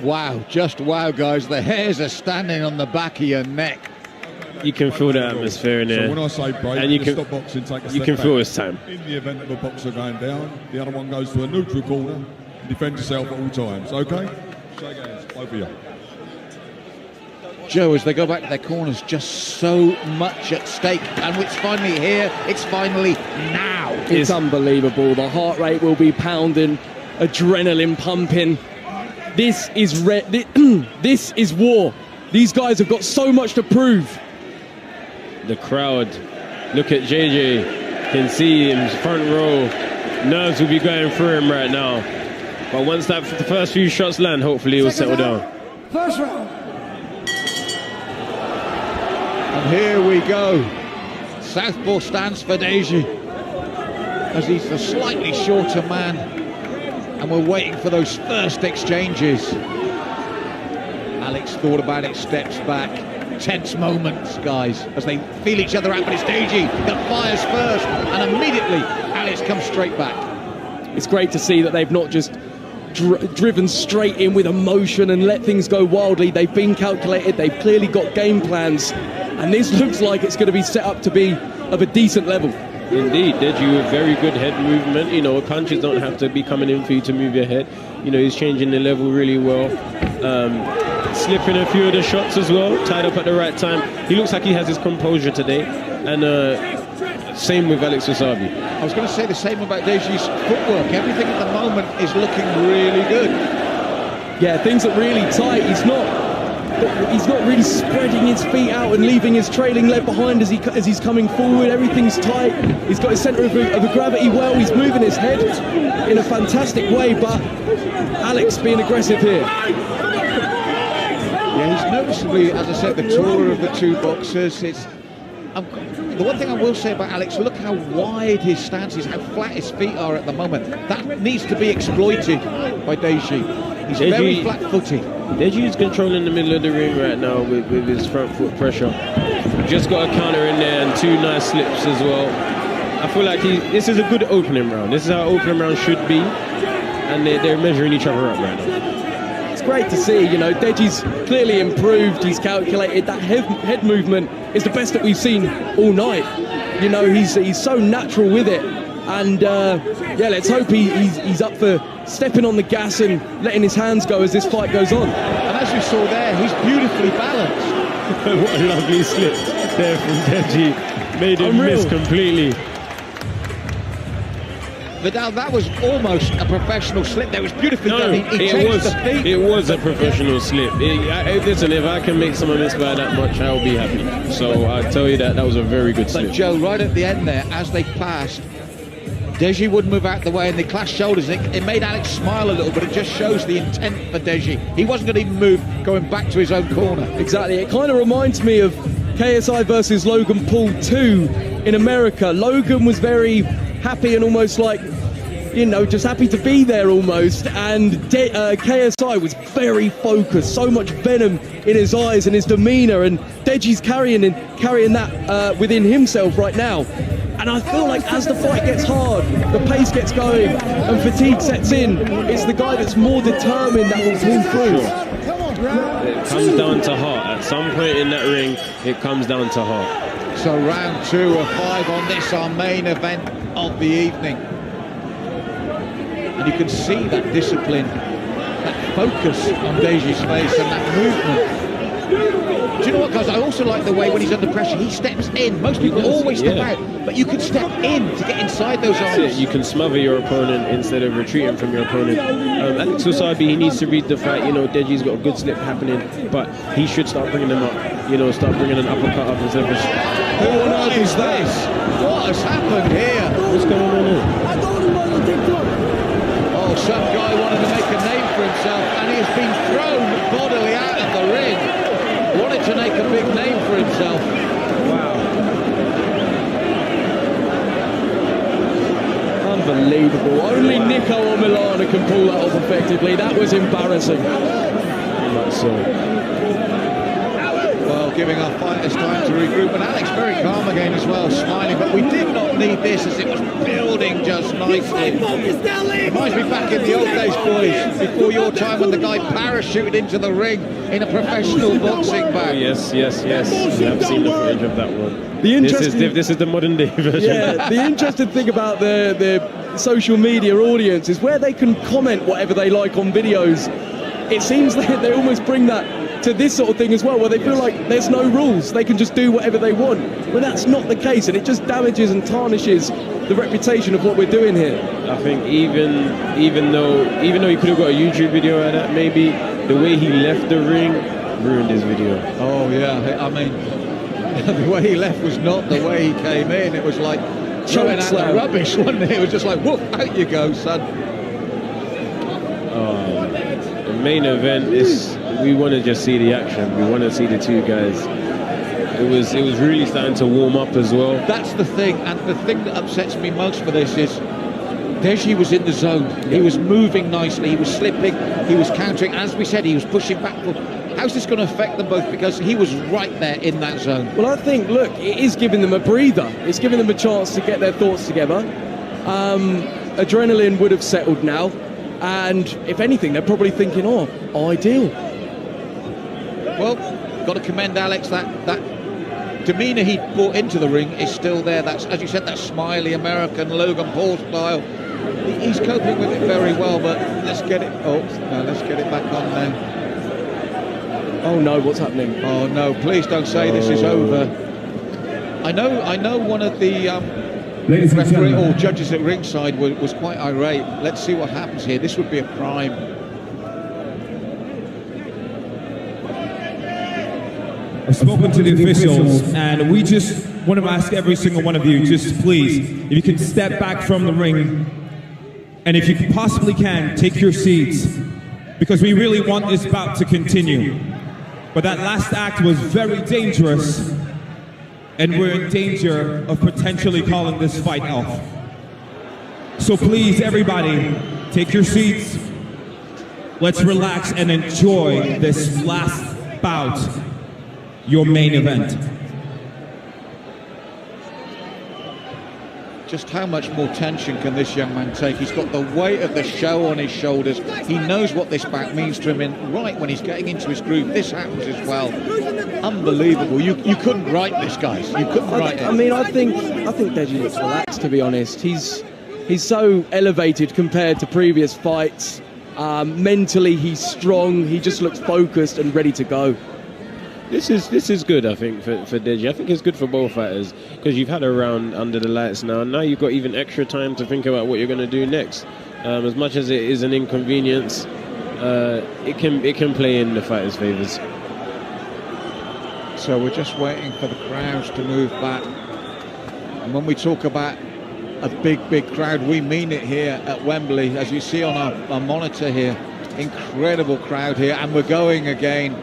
Wow, just wow, guys. The hairs are standing on the back of your neck. You can feel the atmosphere in there. So when I say break, and you can stop boxing, take a step you can back. feel it's time. In the event of a boxer going down, the other one goes to a neutral corner and defend yourself at all times. Okay? Shake hands, both of you. Joe, as they go back to their corners, just so much at stake. And it's finally here. It's finally now. It's unbelievable. The heart rate will be pounding, adrenaline pumping. This is this is war. These guys have got so much to prove. The crowd, look at JJ, can see him front row. Nerves will be going through him right now. But once the first few shots land, hopefully he'll settle down. First round. And here we go. Southpaw stands for Deji, as he's the slightly shorter man. And we're waiting for those first exchanges. Alex thought about it, steps back. Tense moments, guys, as they feel each other out, but it's Deji that fires first, and immediately Alex comes straight back. It's great to see that they've not just driven straight in with emotion and let things go wildly. They've been calculated, they've clearly got game plans, and this looks like it's going to be set up to be of a decent level. Indeed, Deji with very good head movement. You know, punches don't have to be coming in for you to move your head. You know, he's changing the level really well. Slipping a few of the shots as well, tied up at the right time. He looks like he has his composure today. And same with Alex Wassabi. I was going to say the same about Deji's footwork. Everything at the moment is looking really good. Yeah, things are really tight. He's not really spreading his feet out and leaving his trailing leg behind as he's coming forward. Everything's tight. He's got his centre of gravity well. He's moving his head in a fantastic way, but Alex being aggressive here. Yeah, he's noticeably, as I said, the taller of the two boxers. The one thing I will say about Alex, look how wide his stance is, how flat his feet are at the moment. That needs to be exploited by Deji. He's very flat-footed. Deji is controlling the middle of the ring right now with his front foot pressure. Just got a counter in there and two nice slips as well. I feel like this is a good opening round. This is how opening round should be. And they're measuring each other up right now. It's great to see, you know, Deji's clearly improved, he's calculated, that head movement is the best that we've seen all night. You know, he's so natural with it, and yeah, let's hope he's up for stepping on the gas and letting his hands go as this fight goes on. And as we saw there, he's beautifully balanced. What a lovely slip there from Deji, made him miss completely. Vidal, that was almost a professional slip. That was beautifully done. He changed the feet. It was a professional slip. Listen, if I can make someone miss by that much, I'll be happy. So I tell you that was a very good slip. But Joe, right at the end there, as they clashed, Deji wouldn't move out the way and they clashed shoulders. It made Alex smile a little, but it just shows the intent for Deji. He wasn't going to even move going back to his own corner. Exactly. It kind of reminds me of KSI versus Logan Paul 2 in America. Logan was very happy and almost like, you know, just happy to be there almost, and KSI was very focused, so much venom in his eyes and his demeanour, and Deji's carrying that within himself right now. And I feel like as the fight gets hard, the pace gets going and fatigue sets in, it's the guy that's more determined that will pull through. It comes down to heart. At some point in that ring, it comes down to heart. So round 2 of 5 on this, our main event of the evening. And you can see that discipline, that focus on Deji's face and that movement. Do you know what, guys? I also like the way when he's under pressure, he steps in. Most people always step out, but you can step in to get inside those arms. You can smother your opponent instead of retreating from your opponent. Alex Wassabi, he needs to read the fight. You know, Deji's got a good slip happening, but he should start bringing them up. You know, start bringing an uppercut up instead of a... Who on earth is this? What has happened here? What's going on here? Oh, some guy wanted to make a name for himself, and he has been thrown bodily out of the ring. Wanted to make a big name for himself. Wow. Unbelievable. Only Nico or Milana can pull that off effectively. That was embarrassing. So, Well, giving our fighters time to regroup, and Alex very calm again as well, smiling, but we did not need this as it was building just nicely. Reminds me back in the old days, boys, before your time when the guy parachuted into the ring in a professional boxing bag. Yes. We have seen the footage of that one. This is the modern day version. Yeah, the interesting thing about the social media audience is where they can comment whatever they like on videos. It seems that they almost bring that to this sort of thing as well, where they feel like there's no rules, they can just do whatever they want. But that's not the case, and it just damages and tarnishes the reputation of what we're doing here. I think even though he could have got a YouTube video out of that, maybe the way he left the ring ruined his video. Oh yeah, I mean, the way he left was not the way he came in. It was like throwing out the rubbish, wasn't it? It was just like, whoop, out you go, son. The main event is, we want to just see the action. We want to see the two guys. It was really starting to warm up as well. That's the thing, and the thing that upsets me most for this is Deji was in the zone. He was moving nicely. He was slipping. He was countering. As we said, he was pushing back. How's this going to affect them both? Because he was right there in that zone. Well, I think, look, it is giving them a breather. It's giving them a chance to get their thoughts together. Adrenaline would have settled now. And if anything, they're probably thinking, oh, ideal. Well, got to commend Alex. That demeanour he brought into the ring is still there. That's, as you said, that smiley American Logan Paul style. He's coping with it very well. But let's get it. Oh, no, let's get it back on now. Oh no, what's happening? Oh no! Please don't say this is over. I know. One of the referee or judges at ringside was quite irate. Let's see what happens here. This would be a prime. I've spoken to the officials, and we just want to ask every single one of you, just please, if you can step back from the ring, and if you possibly can, take your seats, because we really want this bout to continue. But that last act was very dangerous, and we're in danger of potentially calling this fight off. So please, everybody, take your seats. Let's relax and enjoy this last bout, your main event. Just how much more tension can this young man take? He's got the weight of the show on his shoulders. He knows what this back means to him, and right when he's getting into his groove, this happens as well. Unbelievable. You couldn't write this, guys. You couldn't write it. I mean, I think Deji looks relaxed, to be honest. He's so elevated compared to previous fights. Mentally, he's strong. He just looks focused and ready to go. This is good, I think, for Deji. I think it's good for both fighters, because you've had a round under the lights now. Now you've got even extra time to think about what you're going to do next. As much as it is an inconvenience, it can play in the fighters' favours. So we're just waiting for the crowds to move back. And when we talk about a big crowd, we mean it here at Wembley. As you see on our monitor here, incredible crowd here, and we're going again.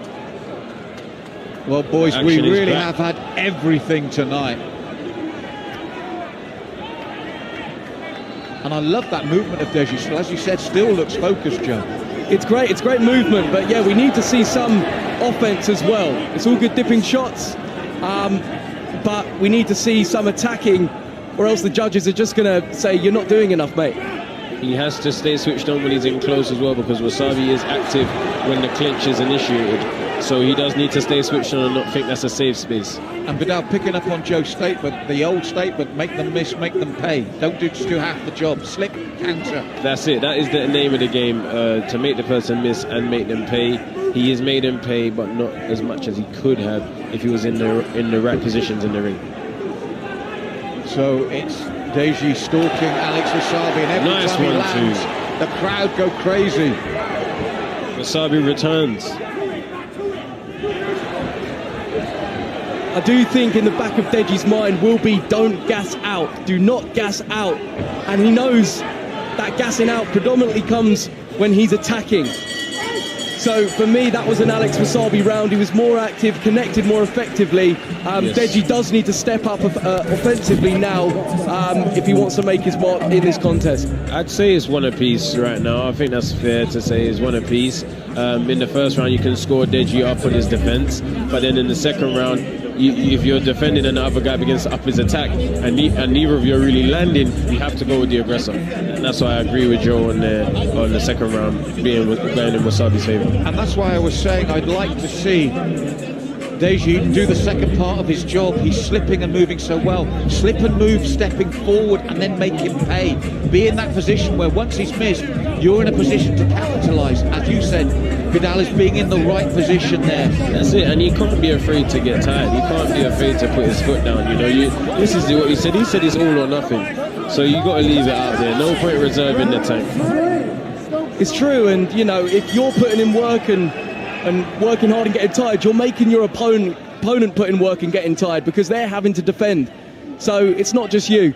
Well, boys, we really have had everything tonight. And I love that movement of Deji. So, as you said, still looks focused, Joe. It's great movement, but yeah, we need to see some offense as well. It's all good dipping shots, but we need to see some attacking, or else the judges are just going to say, you're not doing enough, mate. He has to stay switched on when he's in close as well, because Wassabi is active when the clinch is initiated. So he does need to stay switched on and not think that's a safe space. And without picking up on Joe's statement, the old statement, make them miss, make them pay. Don't just do half the job. Slip, counter. That's it. That is the name of the game, to make the person miss and make them pay. He has made them pay, but not as much as he could have if he was in the right positions in the ring. So it's Deji stalking Alex Wassabi, and every time he lands, the crowd go crazy. Wassabi returns. I do think in the back of Deji's mind will be, don't gas out, do not gas out. And he knows that gassing out predominantly comes when he's attacking. So for me, that was an Alex Wassabi round. He was more active, connected more effectively. Deji does need to step up offensively now if he wants to make his mark in this contest. I'd say it's one apiece right now. I think that's fair to say it's one apiece. In the first round, you can score Deji up on his defense, but then in the second round, if you're defending and the other guy begins to up his attack and neither of you are really landing, you have to go with the aggressor. And that's why I agree with Joe on the second round going in Wassabi's favour. And that's why I was saying I'd like to see Deji do the second part of his job. He's slipping and moving so well. Slip and move, stepping forward, and then make him pay. Be in that position where once he's missed, you're in a position to capitalise. As you said, Vidal is being in the right position there. That's it, and he can't be afraid to get tired. He can't be afraid to put his foot down. This is what he said. He said it's all or nothing. So you got to leave it out there. No point reserving the tank. It's true, and if you're putting in work and working hard and getting tired, you're making your opponent put in work and getting tired because they're having to defend. So it's not just you.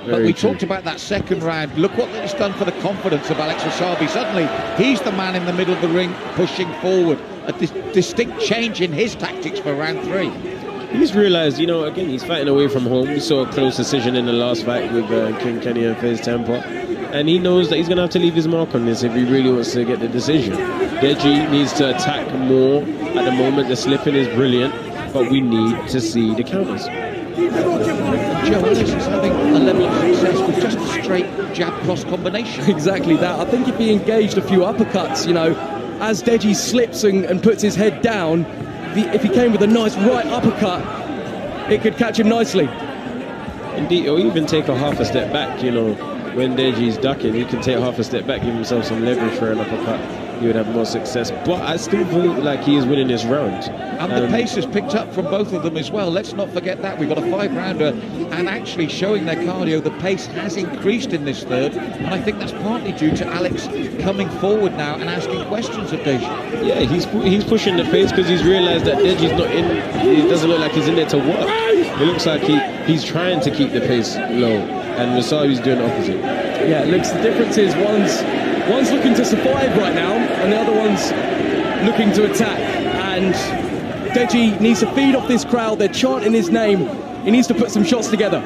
But we talked about that second round. Look what it's done for the confidence of Alex Wassabi. Suddenly, he's the man in the middle of the ring pushing forward. A distinct change in his tactics for round 3. He's realised, again, he's fighting away from home. We saw a close decision in the last fight with King Kenny and FaZe Temper. And he knows that he's going to have to leave his mark on this if he really wants to get the decision. Deji needs to attack more. At the moment, the slipping is brilliant, but we need to see the counters. Joe, Alex is having a level of success with just a straight jab cross combination. Exactly that. I think if he engaged a few uppercuts, as Deji slips and puts his head down, if he came with a nice right uppercut, it could catch him nicely. Indeed, or even take a half a step back, when Deji's ducking, he can take half a step back, give himself some leverage for an uppercut. He would have more success. But I still feel like he is winning this round. And the pace has picked up from both of them as well. Let's not forget that. We've got a 5-rounder, and actually showing their cardio, the pace has increased in this third. And I think that's partly due to Alex coming forward now and asking questions of Deji. Yeah, he's pushing the pace because he's realised that Deji's not in. It doesn't look like he's in there to work. It looks like he's trying to keep the pace low, and Wassabi's doing the opposite. Yeah, it looks, the difference is one's looking to survive right now, and the other one's looking to attack. And Deji needs to feed off this crowd. They're chanting his name. He needs to put some shots together.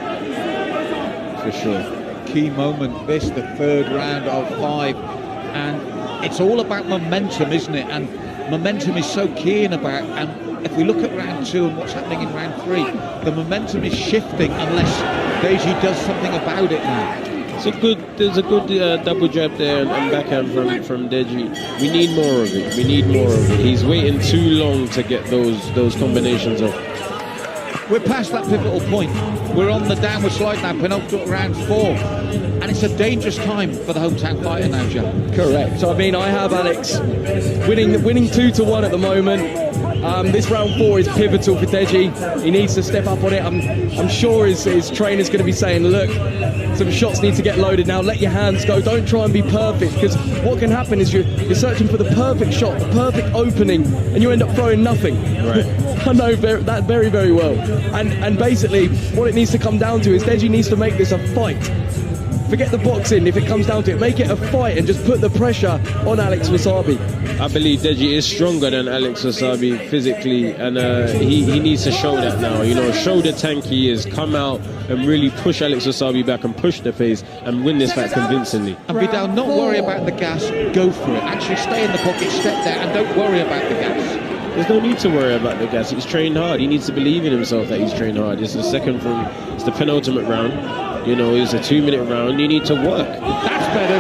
For sure. Key moment, this, the third round of 5. And it's all about momentum, isn't it? And momentum is so key and if we look at round 2 and what's happening in round 3, the momentum is shifting unless Deji does something about it now. There's a good double jab there and backhand from Deji. We need more of it. He's waiting too long to get those combinations off. We're past that pivotal point. We're on the downward slide now, penultimate round 4. And it's a dangerous time for the hometown fighter now, Joe. Correct. So, I have Alex winning 2-1 at the moment. This round 4 is pivotal for Deji. He needs to step up on it. I'm sure his trainer's going to be saying, look, some shots need to get loaded now. Let your hands go. Don't try and be perfect, because what can happen is you're searching for the perfect shot, the perfect opening, and you end up throwing nothing. Right. I know that very, very well. And basically, what it needs to come down to is Deji needs to make this a fight. Forget the boxing if it comes down to it. Make it a fight and just put the pressure on Alex Wassabi. I believe Deji is stronger than Alex Wassabi physically, and he needs to show that now. Show the tank he is. Come out and really push Alex Wassabi back and push the pace and win this fight convincingly. And Vidal, not worry about the gas. Go for it. Actually stay in the pocket, step there, and don't worry about the gas. There's no need to worry about the gas. He's trained hard. He needs to believe in himself that he's trained hard. It's the penultimate round. It's a 2-minute round. You need to work. That's better.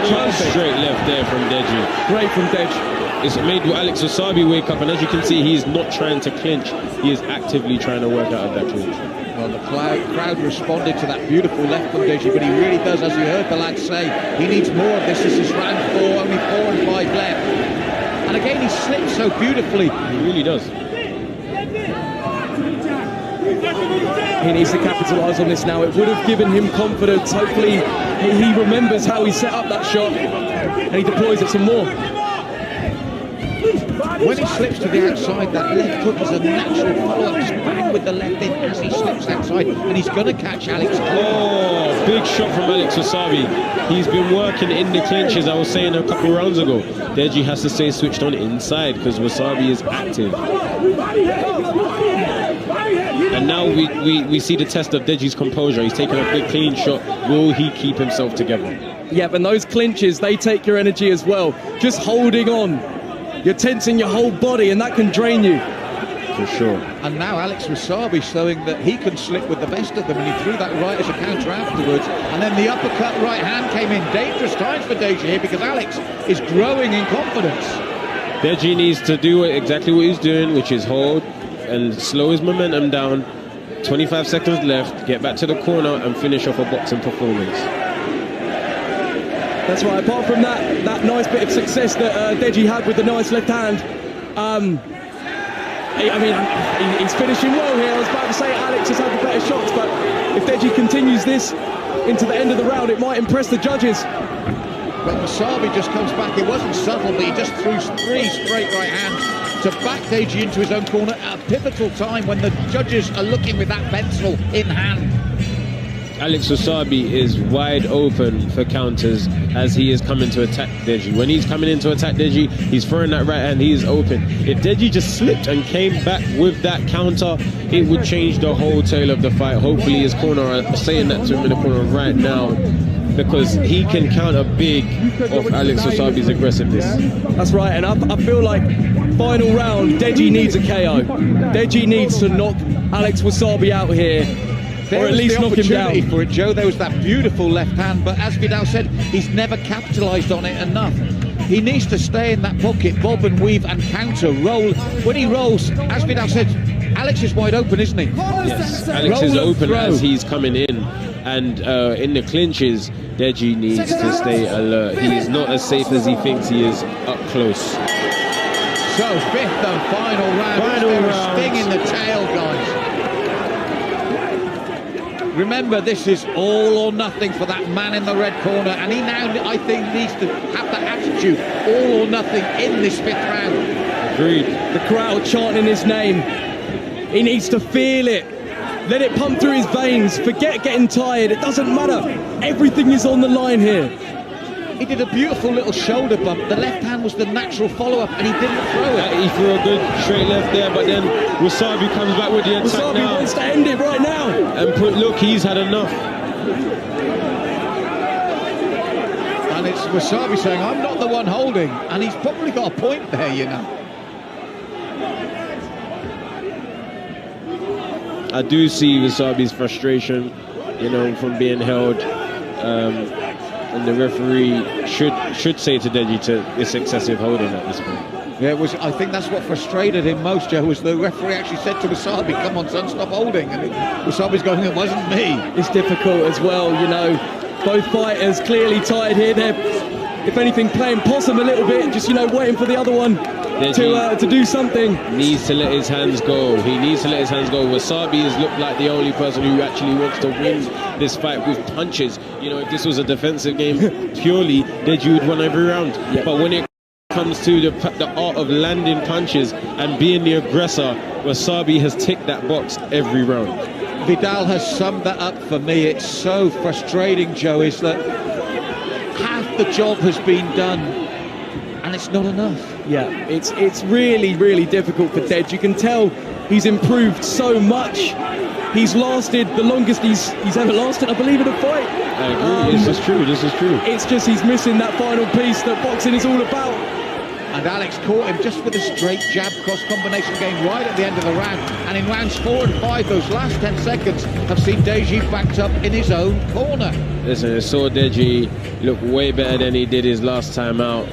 Straight left there from Deji. Great from Deji. It's made Alex Wassabi wake up, and as you can see, he is not trying to clinch. He is actively trying to work out of that clinch. Well, the crowd responded to that beautiful left from Deji, but he really does, as you heard the lad say, he needs more of this. This is round 4, only 4 and 5 left. And again, he slips so beautifully. He really does. He needs to capitalise on this now. It would have given him confidence. Hopefully he remembers how he set up that shot and he deploys it some more. when he slips to the outside, that left hook is a natural follow-up. Just bang with the left in as he slips outside, and he's going to catch Alex. Oh, big shot from Alex Wassabi. He's been working in the clinches, I was saying a couple rounds ago. Deji has to stay switched on inside because Wassabi is active. And now we see the test of Deji's composure. He's taking a big clean shot. Will he keep himself together? Yeah, and those clinches, they take your energy as well. Just holding on. You're tensing your whole body, and that can drain you. For sure. And now Alex Wassabi showing that he can slip with the best of them, and he threw that right as a counter afterwards. And then the uppercut right hand came in. Dangerous times for Deji here because Alex is growing in confidence. Deji needs to do exactly what he's doing, which is hold and slow his momentum down. 25 seconds left, get back to the corner and finish off a boxing performance. That's right. Apart from that nice bit of success that Deji had with the nice left hand, he's finishing well here. I was about to say Alex has had the better shots, but if Deji continues this into the end of the round, it might impress the judges. But Wassabi just comes back. It wasn't subtle, but he just threw 3 straight right hands to back Deji into his own corner at a pivotal time when the judges are looking with that pencil in hand. Alex Wassabi is wide open for counters as he is coming to attack Deji. When he's coming in to attack Deji, he's throwing that right hand, he is open. If Deji just slipped and came back with that counter, it would change the whole tail of the fight. Hopefully his corner are saying that to him in the corner right now, because he can counter big off Alex Wassabi's aggressiveness. That's right, and I feel like final round, Deji needs a KO. Deji needs to knock Alex Wassabi out here. There or at least knock him down. For it, Joe. There was that beautiful left hand, but as Vidal said, he's never capitalised on it enough. He needs to stay in that pocket, bob and weave and counter, roll. When he rolls, as Vidal said, Alex is wide open, isn't he? Yes, Alex is open as he's coming in, and in the clinches, Deji needs to stay alert. He is not as safe as he thinks he is up close. So, 5th and final round. Final round. Sting in the tail, guys. Remember, this is all or nothing for that man in the red corner, and he now, I think, needs to have that attitude, all or nothing in this 5th round. Agreed. The crowd chanting his name. He needs to feel it. Let it pump through his veins. Forget getting tired. It doesn't matter. Everything is on the line here. He did a beautiful little shoulder bump. The left hand was the natural follow-up, and he didn't throw it. He threw a good straight left there, but then Wassabi comes back with the attack Wassabi now. wants to end it right now. And look, he's had enough. And it's Wassabi saying, I'm not the one holding. And he's probably got a point there, you know. I do see Wasabi's frustration, from being held. And the referee should say to Deji it's excessive holding at this point. Yeah, I think that's what frustrated him most, Joe, was the referee actually said to Wassabi, come on, son, stop holding. And Wasabi's going, it wasn't me. It's difficult as well, Both fighters clearly tired here. They're, if anything, playing possum a little bit, just, waiting for the other one to do something. Needs to let his hands go. He needs to let his hands go. Wassabi has looked like the only person who actually wants to win this fight with punches. If this was a defensive game purely, Deji would win every round. Yep. But when it comes to the art of landing punches and being the aggressor, Wassabi has ticked that box every round. Vidal has summed that up for me. It's so frustrating, Joe, is that half the job has been done and it's not enough. Yeah, it's really, really difficult for Deji. You can tell he's improved so much. He's lasted the longest he's ever lasted, I believe, in a fight. I agree. This is true. It's just he's missing that final piece that boxing is all about. And Alex caught him just with a straight jab cross combination game right at the end of the round. And in rounds 4 and 5, those last 10 seconds have seen Deji backed up in his own corner. Listen, I saw Deji look way better than he did his last time out.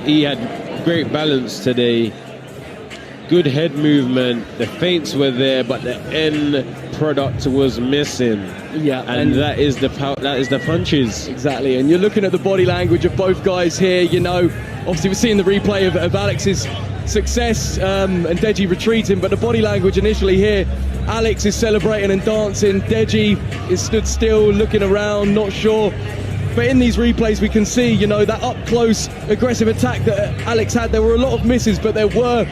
He had great balance today. Good head movement. The feints were there, but the end product was missing. Yeah, and that is the punches. Exactly. And you're looking at the body language of both guys here. Obviously we're seeing the replay of Alex's success and Deji retreating, but the body language initially here, Alex is celebrating and dancing. Deji is stood still, looking around, not sure. but in these replays we can see, you know, that up-close aggressive attack that Alex had. There were a lot of misses, but there were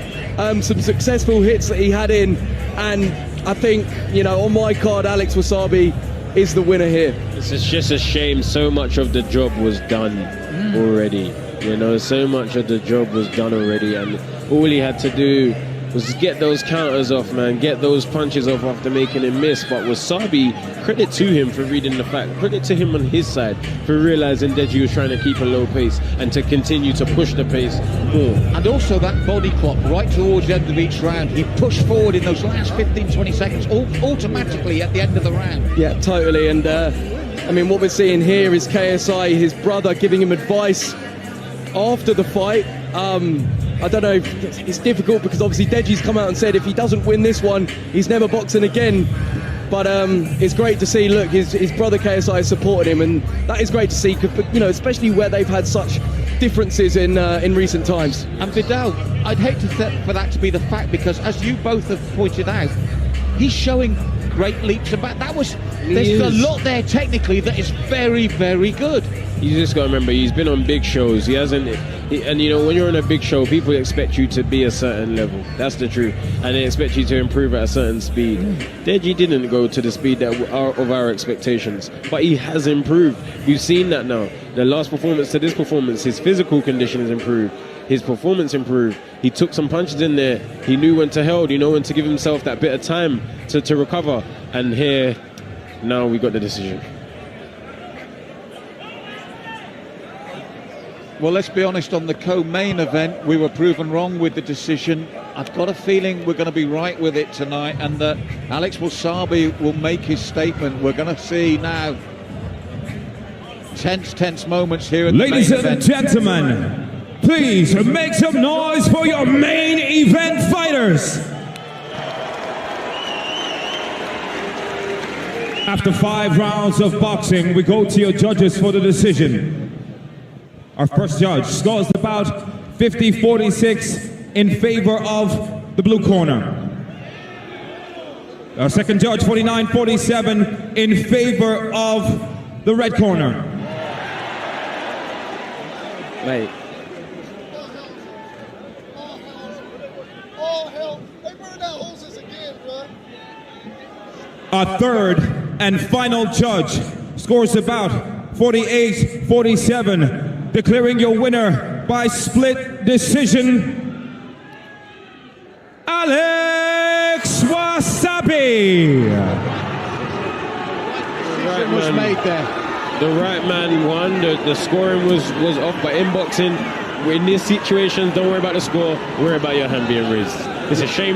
some successful hits that he had in, and I think, you know, on my card, Alex Wassabi is the winner here. It's just a shame so much of the job was done already. You know, so much of the job was done already, and all he had to do was get those counters off, man, get those punches off after making him miss. But Wassabi, credit to him for reading the fact, credit to him on his side for realizing Deji was trying to keep a low pace and to continue to push the pace more. And also that body clock right towards the end of each round. He pushed forward in those last 15-20 seconds automatically at the end of the round. Yeah, totally. And I mean, what we're seeing here is KSI, his brother, giving him advice after the fight. I don't know if it's difficult because obviously Deji's come out and said if he doesn't win this one, he's never boxing again. But it's great to see, look, his brother KSI has supported him, and that is great to see, you know, especially where they've had such differences in recent times. And Vidal, I'd hate for that to be the fact, because as you both have pointed out, he's showing great leaps and bounds. There's a lot there technically that is very, very good. You just got to remember, he's been on big shows. He hasn't, and you know, when you're on a big show, people expect you to be a certain level. That's the truth, and they expect you to improve at a certain speed. Deji didn't go to the speed that of our expectations, but he has improved. We've seen that now. The last performance to this performance, his physical condition has improved. His performance improved. He took some punches in there. He knew when to hold, you know, when to give himself that bit of time to recover. And here, now we got the decision. Well, let's be honest, on the co-main event, we were proven wrong with the decision. I've got a feeling we're going to be right with it tonight, and that Alex Wassabi will make his statement. We're going to see now tense moments here at the main event. Ladies and gentlemen, please make some noise for your main event fighters. After 5 rounds of boxing, we go to your judges for the decision. Our first judge scores the bout 50-46 in favor of the blue corner. Our second judge 49-47 in favor of the red corner. Mate. Our third and final judge scores the bout 48-47. Declaring your winner by split decision, Alex Wassabi. Decision was made there. The right man won. The scoring was off, but in boxing, in this situation, don't worry about the score. Worry about your hand being raised. It's a shame that